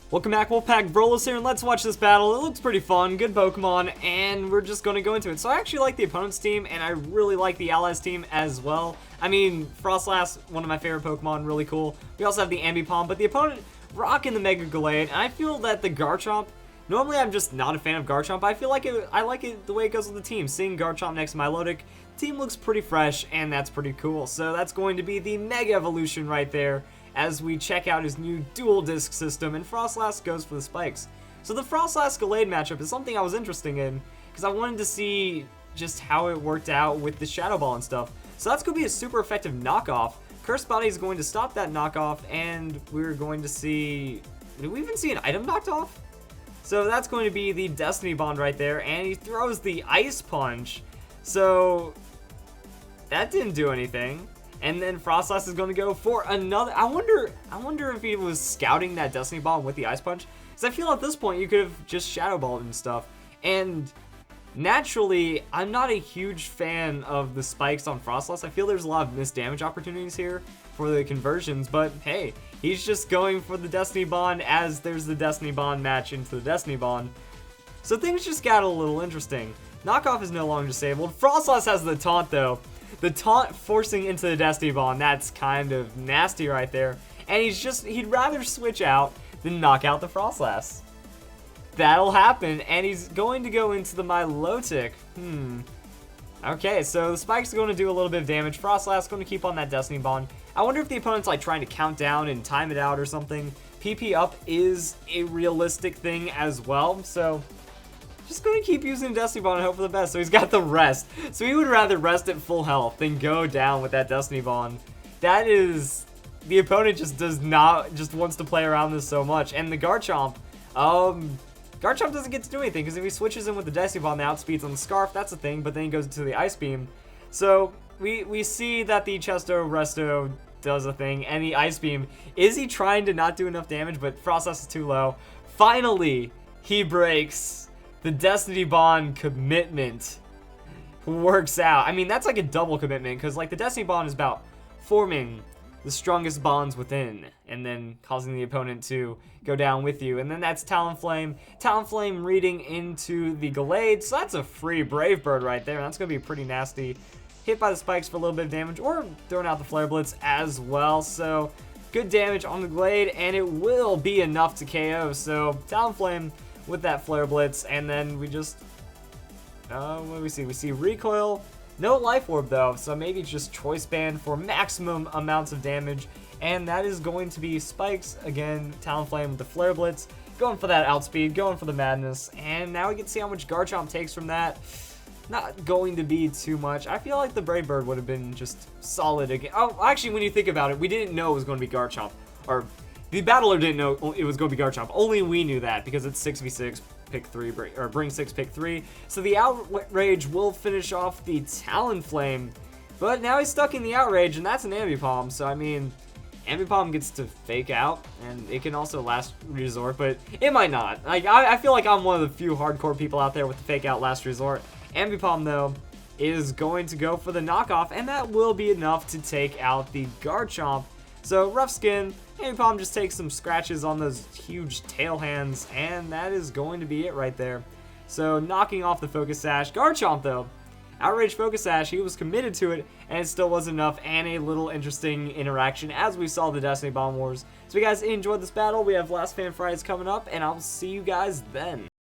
Welcome back, Wolfpack Brolos here, and let's watch this battle. It looks pretty fun, good Pokemon, and we're just going to go into it. So I actually like the opponent's team, and I really like the allies team as well. I mean, Frostlass, one of my favorite Pokemon, really cool. We also have the Ambipom, but the opponent rocking the Mega Gallade, and I feel that the Garchomp, normally I'm just not a fan of Garchomp, but I feel like I like it the way it goes with the team. Seeing Garchomp next to Milotic, the team looks pretty fresh, and that's pretty cool. So that's going to be the Mega Evolution right there, as we check out his new dual disc system, and Frostlass goes for the spikes. So the Frostlass Gallade matchup is something I was interested in, because I wanted to see just how it worked out with the Shadow Ball and stuff. So that's going to be a super effective knockoff. Curse Body is going to stop that knockoff, and we're going to see... Did we even see an item knocked off? So that's going to be the Destiny Bond right there, and he throws the Ice Punch. So that didn't do anything. And then Frostlass is going to go for another. I wonder if he was scouting that Destiny Ball with the Ice Punch, because I feel at this point you could have just Shadow Balled and stuff. And naturally, I'm not a huge fan of the spikes on Frostlass. I feel there's a lot of missed damage opportunities here for the conversions, but hey, he's just going for the Destiny Bond as there's the Destiny Bond match into the Destiny Bond. So things just got a little interesting. Knockoff is no longer disabled. Frostlass has the taunt though. The taunt forcing into the Destiny Bond, that's kind of nasty right there. And he'd rather switch out than knock out the Frostlass. That'll happen, and he's going to go into the Milotic. Okay, so the Spike's going to do a little bit of damage. Frostlass going to keep on that Destiny Bond. I wonder if the opponent's like trying to count down and time it out or something. PP up is a realistic thing as well, so just going to keep using Destiny Bond and hope for the best. So he's got the rest. So he would rather rest at full health than go down with that Destiny Bond. That is... The opponent just wants to play around this so much. And the Garchomp, Garchomp doesn't get to do anything, because if he switches in with the Destiny Bond, the outspeeds on the Scarf, that's a thing, but then he goes into the Ice Beam. So we see that the Chesto Resto does a thing, and the Ice Beam, is he trying to not do enough damage, but Frostlass is too low. Finally, he breaks. The Destiny Bond commitment works out. I mean, that's like a double commitment, because like the Destiny Bond is about forming the strongest bonds within, and then causing the opponent to go down with you. And then that's Talonflame. Talonflame reading into the Gallade, so that's a free Brave Bird right there. That's going to be pretty nasty. Hit by the spikes for a little bit of damage, or throwing out the Flare Blitz as well. So good damage on the Gallade, and it will be enough to KO. So Talonflame with that Flare Blitz, and then we just, what do we see? We see Recoil, no Life Orb though, so maybe just Choice Band for maximum amounts of damage, and that is going to be Spikes, again, Talonflame with the Flare Blitz, going for that outspeed, going for the madness, and now we can see how much Garchomp takes from that. Not going to be too much. I feel like the Brave Bird would have been just solid again. Oh, actually, when you think about it, we didn't know it was going to be Garchomp, or the battler didn't know it was going to be Garchomp. Only we knew that, because it's 6v6, pick 3, or bring 6, pick 3. So the Outrage will finish off the Talonflame, but now he's stuck in the Outrage, and that's an Ambipom. So I mean, Ambipom gets to fake out, and it can also last resort, but it might not. Like I feel like I'm one of the few hardcore people out there with the fake out last resort. Ambipom though is going to go for the knockoff, and that will be enough to take out the Garchomp. So rough skin. Ambipom just takes some scratches on those huge tail hands, and that is going to be it right there. So knocking off the Focus Sash. Garchomp though, Outrage Focus Sash, he was committed to it, and it still wasn't enough, and a little interesting interaction as we saw the Destiny Bomb Wars. So if you guys enjoyed this battle, we have Last Fan Fridays coming up, and I'll see you guys then.